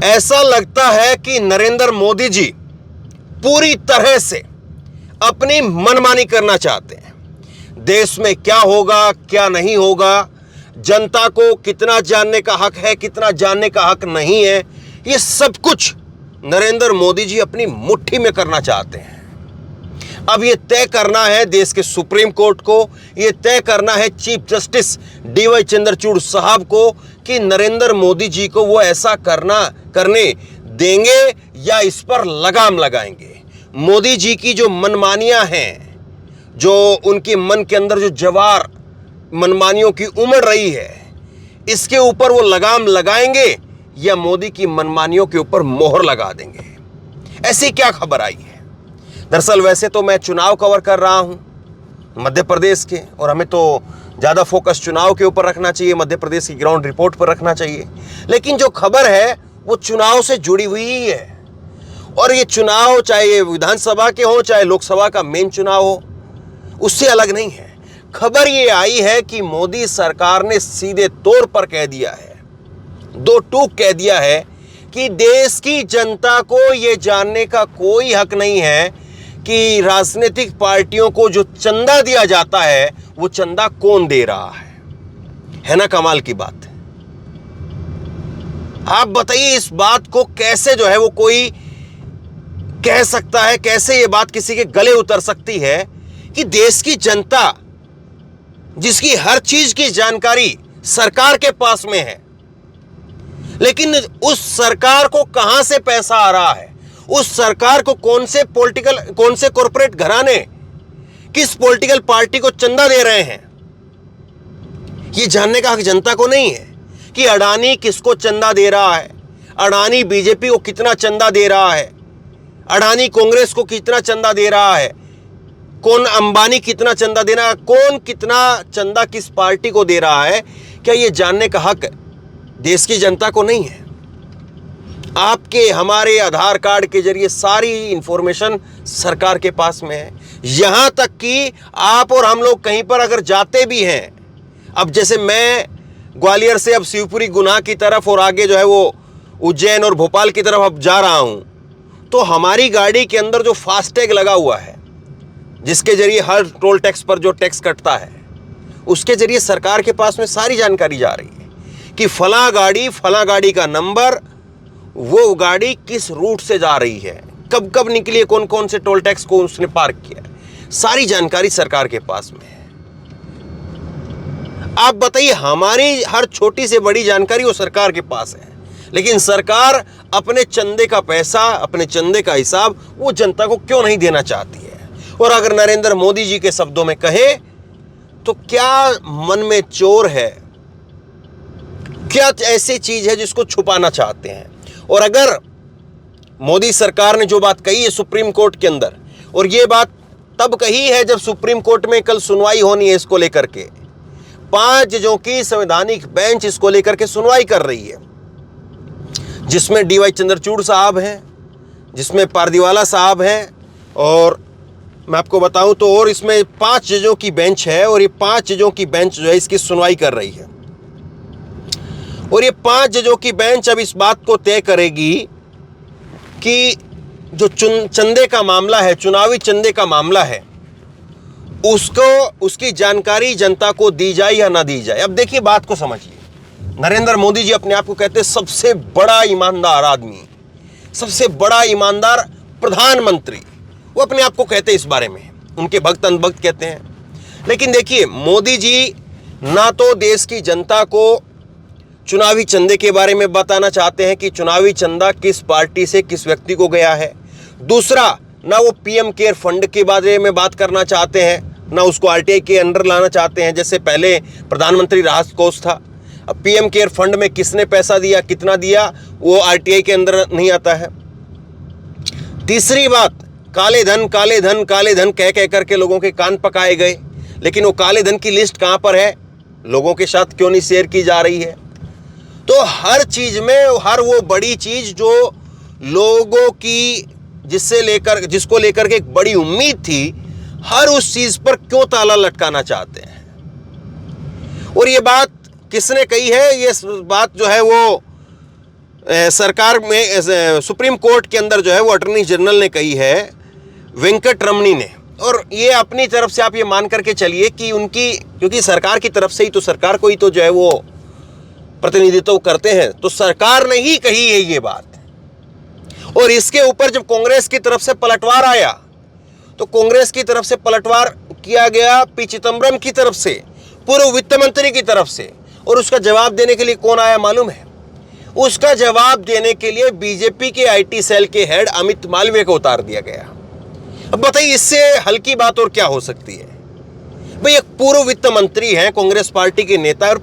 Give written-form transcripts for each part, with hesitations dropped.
ऐसा लगता है कि नरेंद्र मोदी जी पूरी तरह से अपनी मनमानी करना चाहते हैं। देश में क्या होगा, क्या नहीं होगा, जनता को कितना जानने का हक है, कितना जानने का हक नहीं है, ये सब कुछ नरेंद्र मोदी जी अपनी मुट्ठी में करना चाहते हैं। अब ये तय करना है देश के सुप्रीम कोर्ट को, ये तय करना है चीफ जस्टिस डीवाई चंद्रचूड़ साहब को कि नरेंद्र मोदी जी को वो ऐसा करने देंगे या इस पर लगाम लगाएंगे। मोदी जी की जो मनमानियां हैं, जो उनके मन के अंदर जो जवार मनमानियों की उमड़ रही है, इसके ऊपर वो लगाम लगाएंगे या मोदी की मनमानियों के ऊपर मोहर लगा देंगे। ऐसी क्या खबर आई है? दरअसल वैसे तो मैं चुनाव कवर कर रहा हूं मध्य प्रदेश के, और हमें तो ज़्यादा फोकस चुनाव के ऊपर रखना चाहिए, मध्य प्रदेश की ग्राउंड रिपोर्ट पर रखना चाहिए। लेकिन जो खबर है वो चुनाव से जुड़ी हुई ही है, और ये चुनाव चाहे ये विधानसभा के हो चाहे लोकसभा का मेन चुनाव हो, उससे अलग नहीं है। खबर ये आई है कि मोदी सरकार ने सीधे तौर पर कह दिया है, दो टूक कह दिया है कि देश की जनता को ये जानने का कोई हक नहीं है कि राजनीतिक पार्टियों को जो चंदा दिया जाता है वो चंदा कौन दे रहा है ना? कमाल की बात है। आप बताइए इस बात को कैसे जो है वो कोई कह सकता है, कैसे ये बात किसी के गले उतर सकती है कि देश की जनता जिसकी हर चीज की जानकारी सरकार के पास में है, लेकिन उस सरकार को कहां से पैसा आ रहा है, उस सरकार को कौन से कॉर्पोरेट घराने किस पॉलिटिकल पार्टी को चंदा दे रहे हैं, ये जानने का हक जनता को नहीं है कि अडानी किसको चंदा दे रहा है, अडानी बीजेपी को कितना चंदा दे रहा है, अडानी कांग्रेस को कितना चंदा दे रहा है, कौन अंबानी कितना चंदा दे रहा है, कौन कितना चंदा किस पार्टी को दे रहा है, क्या ये जानने का हक देश की जनता को नहीं है? आपके हमारे आधार कार्ड के जरिए सारी इंफॉर्मेशन सरकार के पास में है। यहां तक कि आप और हम लोग कहीं पर अगर जाते भी हैं, अब जैसे मैं ग्वालियर से अब शिवपुरी गुना की तरफ और आगे जो है वो उज्जैन और भोपाल की तरफ अब जा रहा हूं, तो हमारी गाड़ी के अंदर जो फास्टैग लगा हुआ है, जिसके जरिए हर टोल टैक्स पर जो टैक्स कटता है, उसके जरिए सरकार के पास में सारी जानकारी जा रही है कि फला गाड़ी का नंबर, वो गाड़ी किस रूट से जा रही है, कब कब निकली है, कौन कौन से टोल टैक्स को उसने पार किया है, सारी जानकारी सरकार के पास में है। आप बताइए, हमारी हर छोटी से बड़ी जानकारी वो सरकार के पास है, लेकिन सरकार अपने चंदे का पैसा, अपने चंदे का हिसाब वो जनता को क्यों नहीं देना चाहती है? और अगर नरेंद्र मोदी जी के शब्दों में कहे तो क्या मन में चोर है, क्या ऐसी चीज है जिसको छुपाना चाहते हैं? और अगर मोदी सरकार ने जो बात कही है सुप्रीम कोर्ट के अंदर, और ये बात तब कही है जब सुप्रीम कोर्ट में कल सुनवाई होनी है इसको लेकर के, 5 जजों की संवैधानिक बेंच इसको लेकर के सुनवाई कर रही है, जिसमें डीवाई चंद्रचूड़ साहब हैं, जिसमें पारदीवाला साहब हैं, और मैं आपको बताऊं तो और इसमें 5 जजों की बेंच है, और ये 5 जजों की बेंच जो है इसकी सुनवाई कर रही है। और ये 5 जजों की बेंच अब इस बात को तय करेगी कि जो चंदे का मामला है, चुनावी चंदे का मामला है, उसकी जानकारी जनता को दी जाए या ना दी जाए। अब देखिए, बात को समझिए। नरेंद्र मोदी जी अपने आप को कहते हैं सबसे बड़ा ईमानदार आदमी, सबसे बड़ा ईमानदार प्रधानमंत्री, वो अपने आप को कहते हैं, इस बारे में उनके भक्त अनभक्त कहते हैं। लेकिन देखिए, मोदी जी ना तो देश की जनता को चुनावी चंदे के बारे में बताना चाहते हैं कि चुनावी चंदा किस पार्टी से किस व्यक्ति को गया है, दूसरा ना वो पीएम केयर फंड के बारे में बात करना चाहते हैं, ना उसको आरटीआई के अंडर लाना चाहते हैं, जैसे पहले प्रधानमंत्री राहत कोष था। अब पीएम केयर फंड में किसने पैसा दिया, कितना दिया, वो आरटीआई के अंदर नहीं आता है। तीसरी बात, काले धन काले धन काले धन कह कह करके लोगों के कान पकाए गए, लेकिन वो काले धन की लिस्ट कहां पर है, लोगों के साथ क्यों नहीं शेयर की जा रही है? तो हर चीज में, हर वो बड़ी चीज जो लोगों की जिसको लेकर के एक बड़ी उम्मीद थी, हर उस चीज पर क्यों ताला लटकाना चाहते हैं? और ये बात किसने कही है? ये बात जो है वो सरकार में सुप्रीम कोर्ट के अंदर जो है वो अटॉर्नी जनरल ने कही है, वेंकट रमनी ने। और ये अपनी तरफ से आप ये मान करके चलिए कि उनकी, क्योंकि सरकार की तरफ से ही तो, सरकार को ही तो जो है वो प्रतिनिधित्व करते हैं, तो सरकार ने ही कही है ये बात। और इसके ऊपर जब कांग्रेस की तरफ से पलटवार आया, तो कांग्रेस की तरफ से पलटवार किया गया पी चिदंबरम की तरफ से, पूर्व वित्त मंत्री की तरफ से। और उसका जवाब देने के लिए कौन आया मालूम है? उसका जवाब देने के लिए बीजेपी के आईटी सेल के हेड अमित मालवीय को उतार दिया गया। अब बताइए, इससे हल्की बात और क्या हो सकती है? भाई, एक पूर्व वित्त मंत्री हैं, कांग्रेस पार्टी के नेता, और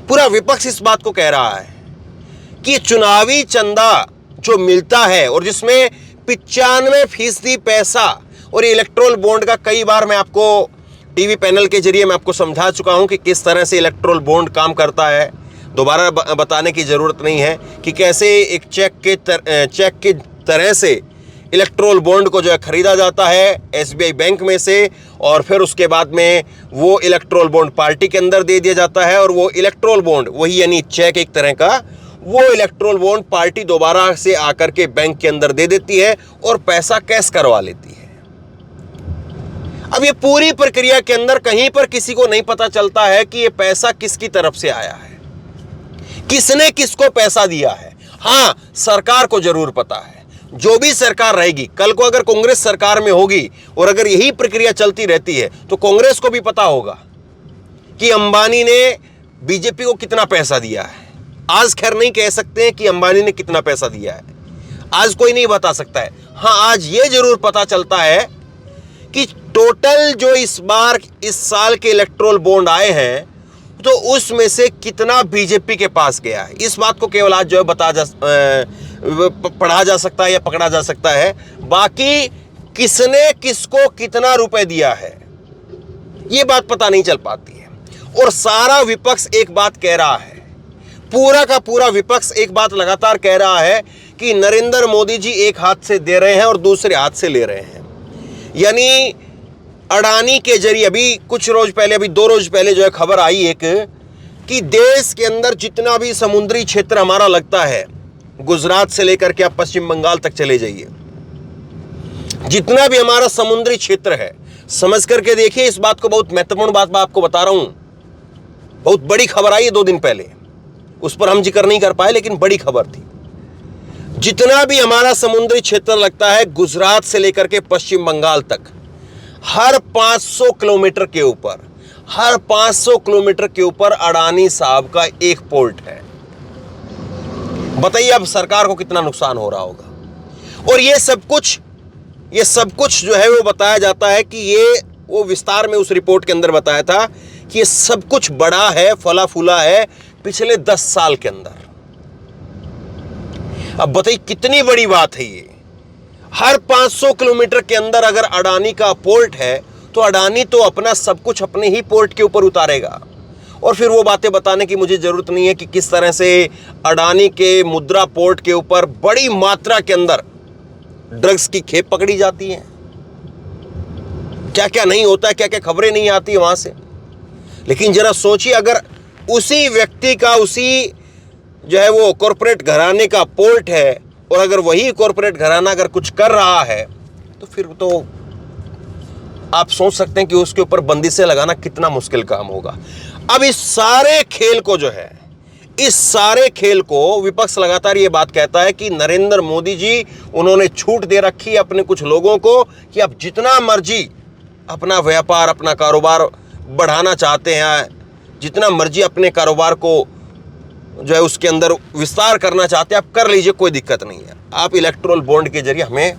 पूरा विपक्ष इस बात को कह रहा है कि चुनावी चंदा जो मिलता है और जिसमें 95% पैसा, और इलेक्टोरल बॉन्ड का कई बार मैं आपको टीवी पैनल के जरिए मैं आपको समझा चुका हूं कि किस तरह से इलेक्टोरल बॉन्ड काम करता है। दोबारा बताने की ज़रूरत नहीं है कि कैसे एक चेक की तरह से इलेक्टोरल बॉन्ड को जो है खरीदा जाता है एसबीआई बैंक में से, और फिर उसके बाद में वो इलेक्टोरल बॉन्ड पार्टी के अंदर दे दिया जाता है, और वो इलेक्टोरल बॉन्ड, वही यानी चेक एक तरह का, वो इलेक्टोरल बॉन्ड पार्टी दोबारा से आकर के बैंक के अंदर दे देती है और पैसा कैश करवा लेती है। अब ये पूरी प्रक्रिया के अंदर कहीं पर किसी को नहीं पता चलता है कि ये पैसा किसकी तरफ से आया है, किसने किसको पैसा दिया है। हाँ, सरकार को जरूर पता है, जो भी सरकार रहेगी, कल को अगर कांग्रेस सरकार में होगी और अगर यही प्रक्रिया चलती रहती है तो कांग्रेस को भी पता होगा कि अंबानी ने बीजेपी को कितना पैसा दिया है। आज खैर नहीं कह सकते हैं कि अंबानी ने कितना पैसा दिया है, आज कोई नहीं बता सकता है। हाँ, आज ये जरूर पता चलता है कि टोटल जो इस साल के इलेक्टोरल बॉन्ड आए हैं, तो उसमें से कितना बीजेपी के पास गया है। इस बात को केवल आज जो है पढ़ा जा सकता है या पकड़ा जा सकता है। बाकी किसने किसको कितना रुपए दिया है, ये बात पता नहीं चल पाती है। और सारा विपक्ष एक बात कह रहा है, पूरा का पूरा विपक्ष एक बात लगातार कह रहा है कि नरेंद्र मोदी जी एक हाथ से दे रहे हैं और दूसरे हाथ से ले रहे हैं। यानी अडानी के जरिए, अभी कुछ रोज पहले, अभी 2 रोज पहले जो है खबर आई एक, कि देश के अंदर जितना भी समुद्री क्षेत्र हमारा लगता है, गुजरात से लेकर के आप पश्चिम बंगाल तक चले जाइए, जितना भी हमारा समुद्री क्षेत्र है, समझ करके देखिए इस बात को, बहुत महत्वपूर्ण बात मैं आपको बता रहा हूं। बहुत बड़ी खबर आई है 2 दिन पहले, उस पर हम जिक्र नहीं कर पाए, लेकिन बड़ी खबर थी। जितना भी हमारा समुद्री क्षेत्र लगता है, गुजरात से लेकर के पश्चिम बंगाल तक, हर 500 किलोमीटर के ऊपर, हर 500 किलोमीटर के ऊपर अडानी साहब का एक पोर्ट है। बताइए अब सरकार को कितना नुकसान हो रहा होगा। और ये सब कुछ जो है वो बताया जाता है कि ये, वो विस्तार में उस रिपोर्ट के अंदर बताया था कि ये सब कुछ बड़ा है, फला फूला है पिछले 10 साल के अंदर। अब बताइए कितनी बड़ी बात है ये। हर 500 किलोमीटर के अंदर अगर अडानी का पोर्ट है, तो अडानी तो अपना सब कुछ अपने ही पोर्ट के ऊपर उतारेगा। और फिर वो बातें बताने की मुझे ज़रूरत नहीं है कि किस तरह से अडानी के मुद्रा पोर्ट के ऊपर बड़ी मात्रा के अंदर ड्रग्स की खेप पकड़ी जाती है, क्या क्या नहीं होता है, क्या क्या खबरें नहीं आती है वहाँ से। लेकिन ज़रा सोचिए, अगर उसी व्यक्ति का, उसी जो है वो कॉरपोरेट घराने का पोर्ट है, और अगर वही कॉरपोरेट घराना अगर कुछ कर रहा है, तो फिर तो आप सोच सकते हैं कि उसके ऊपर बंदिशें लगाना कितना मुश्किल काम होगा। अब इस सारे खेल को जो है, इस सारे खेल को विपक्ष लगातार ये बात कहता है कि नरेंद्र मोदी जी, उन्होंने छूट दे रखी है अपने कुछ लोगों को कि आप जितना मर्जी अपना व्यापार, अपना कारोबार बढ़ाना चाहते हैं, जितना मर्जी अपने कारोबार को जो है उसके अंदर विस्तार करना चाहते हैं, आप कर लीजिए, कोई दिक्कत नहीं है। आप इलेक्टोरल बॉन्ड के जरिए हमें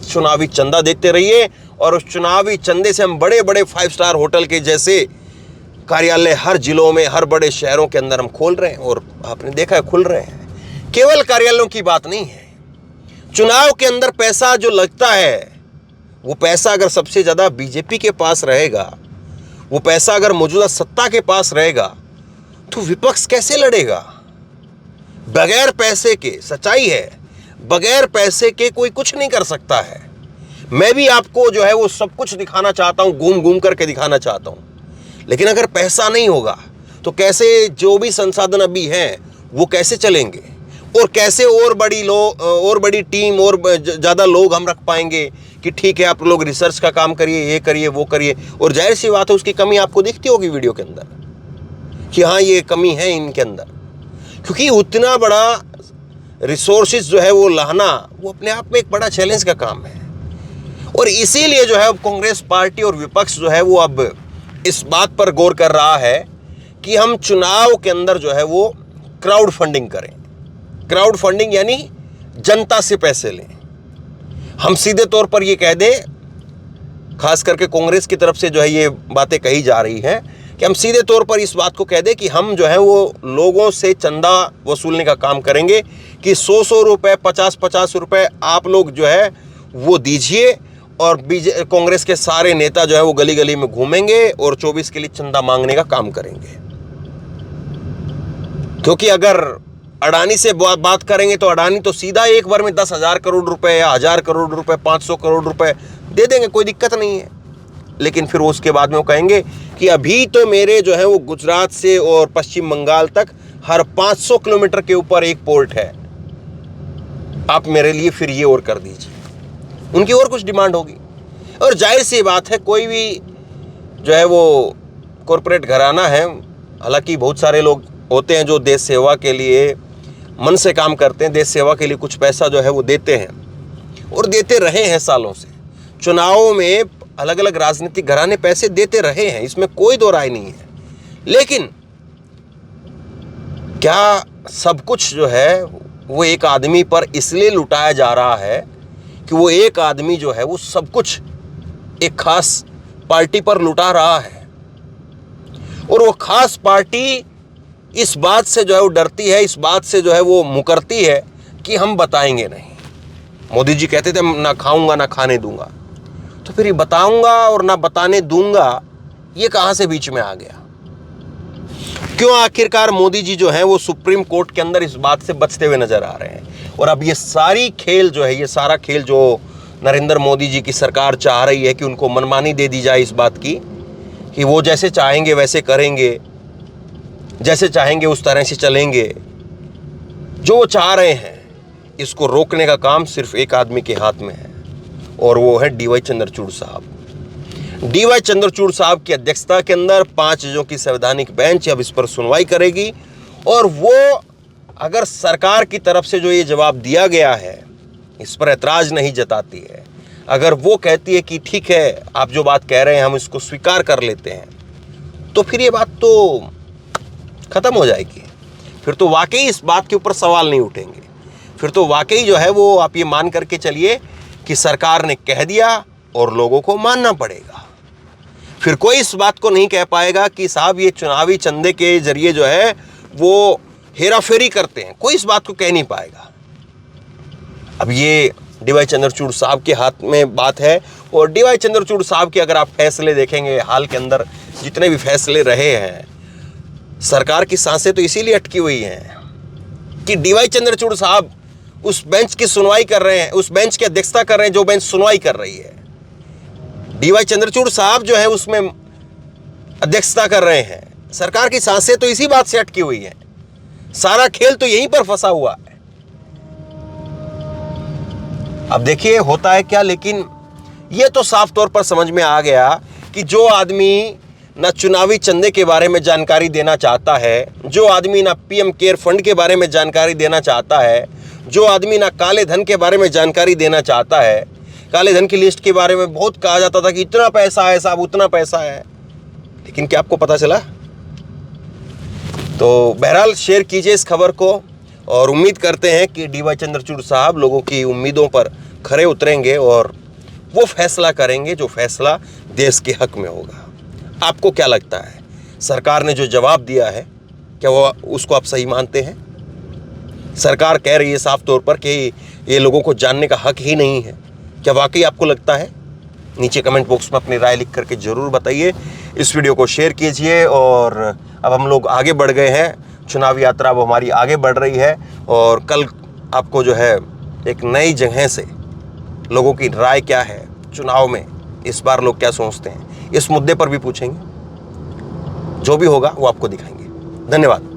चुनावी चंदा देते रहिए, और उस चुनावी चंदे से हम बड़े बड़े 5 स्टार होटल के जैसे कार्यालय हर जिलों में, हर बड़े शहरों के अंदर हम खोल रहे हैं, और आपने देखा है खुल रहे हैं। केवल कार्यालयों की बात नहीं है, चुनाव के अंदर पैसा जो लगता है, वो पैसा अगर सबसे ज़्यादा बीजेपी के पास रहेगा, वो पैसा अगर मौजूदा सत्ता के पास रहेगा, तो विपक्ष कैसे लड़ेगा? बगैर पैसे के, सच्चाई है, बगैर पैसे के कोई कुछ नहीं कर सकता है। मैं भी आपको जो है वो सब कुछ दिखाना चाहता हूं, घूम घूम करके दिखाना चाहता हूं, लेकिन अगर पैसा नहीं होगा तो कैसे जो भी संसाधन अभी हैं वो कैसे चलेंगे? और कैसे और बड़ी टीम और ज़्यादा लोग हम रख पाएंगे कि ठीक है आप लोग रिसर्च का काम करिए, ये करिए, वो करिए। और जाहिर सी बात है उसकी कमी आपको दिखती होगी वीडियो के अंदर कि हाँ ये कमी है इनके अंदर, क्योंकि उतना बड़ा रिसोर्सेज जो है वो लाना वो अपने आप में एक बड़ा चैलेंज का काम है। और इसीलिए जो है अब कांग्रेस पार्टी और विपक्ष जो है वो अब इस बात पर गौर कर रहा है कि हम चुनाव के अंदर जो है वो क्राउड फंडिंग करें। क्राउड फंडिंग यानी जनता से पैसे लें। हम सीधे तौर पर ये कह दें, खास करके कांग्रेस की तरफ से जो है ये बातें कही जा रही हैं कि हम सीधे तौर पर इस बात को कह दें कि हम जो है वो लोगों से चंदा वसूलने का काम करेंगे कि 100 रुपये, 50 रुपये आप लोग जो है वो दीजिए और कांग्रेस के सारे नेता जो है वो गली गली में घूमेंगे और 24 के लिए चंदा मांगने का काम करेंगे। क्योंकि अगर अडानी से बात करेंगे तो अडानी तो सीधा एक बार में 10,000 करोड़ रुपए या 1,000 करोड़ रुपए, 500 करोड़ रुपए दे देंगे, कोई दिक्कत नहीं है। लेकिन फिर उसके बाद में वो कहेंगे कि अभी तो मेरे जो है वो गुजरात से और पश्चिम बंगाल तक हर 500 किलोमीटर के ऊपर एक पोर्ट है, आप मेरे लिए फिर ये और कर दीजिए। उनकी और कुछ डिमांड होगी। और जाहिर सी बात है कोई भी जो है वो कॉरपोरेट घराना है, हालांकि बहुत सारे लोग होते हैं जो देश सेवा के लिए मन से काम करते हैं, देश सेवा के लिए कुछ पैसा जो है वो देते हैं और देते रहे हैं सालों से। चुनावों में अलग अलग राजनीतिक घराने पैसे देते रहे हैं, इसमें कोई दो राय नहीं है। लेकिन क्या सब कुछ जो है वो एक आदमी पर इसलिए लुटाया जा रहा है कि वो एक आदमी जो है वो सब कुछ एक खास पार्टी पर लुटा रहा है और वो खास पार्टी इस बात से जो है वो डरती है, इस बात से जो है वो मुकरती है कि हम बताएंगे नहीं। मोदी जी कहते थे ना खाऊंगा ना खाने दूंगा, तो फिर ये बताऊंगा और ना बताने दूंगा ये कहां से बीच में आ गया? क्यों आखिरकार मोदी जी जो है वो सुप्रीम कोर्ट के अंदर इस बात से बचते हुए नजर आ रहे हैं? और अब ये सारी खेल जो है, ये सारा खेल जो नरेंद्र मोदी जी की सरकार चाह रही है कि उनको मनमानी दे दी जाए इस बात की कि वो जैसे चाहेंगे वैसे करेंगे, जैसे चाहेंगे उस तरह से चलेंगे, जो वो चाह रहे हैं, इसको रोकने का काम सिर्फ एक आदमी के हाथ में है और वो है डीवाई चंद्रचूड़ साहब। डीवाई चंद्रचूड़ साहब की अध्यक्षता के अंदर 5 जजों की संवैधानिक बेंच अब इस पर सुनवाई करेगी और वो अगर सरकार की तरफ से जो ये जवाब दिया गया है इस पर ऐतराज नहीं जताती है, अगर वो कहती है कि ठीक है आप जो बात कह रहे हैं हम इसको स्वीकार कर लेते हैं, तो फिर ये बात तो खत्म हो जाएगी। फिर तो वाकई इस बात के ऊपर सवाल नहीं उठेंगे। फिर तो वाकई जो है वो आप ये मान करके चलिए कि सरकार ने कह दिया और लोगों को मानना पड़ेगा। फिर कोई इस बात को नहीं कह पाएगा कि साहब ये चुनावी चंदे के जरिए जो है वो हेराफेरी करते हैं, कोई इस बात को कह नहीं पाएगा। अब ये डीवाई चंद्रचूड़ साहब के हाथ में बात है और डीवाई चंद्रचूड़ साहब के अगर आप फैसले देखेंगे हाल के अंदर जितने भी फैसले रहे हैं, सरकार की सांसें तो इसीलिए अटकी हुई हैं कि डीवाई चंद्रचूड़ साहब उस बेंच की सुनवाई कर रहे हैं, उस बेंच की अध्यक्षता कर रहे हैं जो बेंच सुनवाई कर रही है। डीवाई चंद्रचूड़ साहब जो है उसमें अध्यक्षता कर रहे हैं। सरकार की सांसें तो इसी बात से अटकी हुई हैं। सारा खेल तो यहीं पर फंसा हुआ है। अब देखिए होता है क्या, लेकिन यह तो साफ तौर पर समझ में आ गया कि जो आदमी ना चुनावी चंदे के बारे में जानकारी देना चाहता है, जो आदमी ना पीएम केयर फंड के बारे में जानकारी देना चाहता है, जो आदमी ना काले धन के बारे में जानकारी देना चाहता है। काले धन की लिस्ट के बारे में बहुत कहा जाता था कि इतना पैसा है साहब, उतना पैसा है, लेकिन क्या आपको पता चला? तो बहरहाल शेयर कीजिए इस खबर को और उम्मीद करते हैं कि डीवाई चंद्रचूड़ साहब लोगों की उम्मीदों पर खरे उतरेंगे और वो फैसला करेंगे जो फैसला देश के हक में होगा। आपको क्या लगता है, सरकार ने जो जवाब दिया है क्या वो उसको आप सही मानते हैं? सरकार कह रही है साफ तौर पर कि ये लोगों को जानने का हक ही नहीं है, क्या वाकई आपको लगता है? नीचे कमेंट बॉक्स में अपनी राय लिख करके ज़रूर बताइए। इस वीडियो को शेयर कीजिए और अब हम लोग आगे बढ़ गए हैं, चुनाव यात्रा अब हमारी आगे बढ़ रही है और कल आपको जो है एक नई जगह से लोगों की राय क्या है चुनाव में, इस बार लोग क्या सोचते हैं, इस मुद्दे पर भी पूछेंगे। जो भी होगा वो आपको दिखाएंगे। धन्यवाद।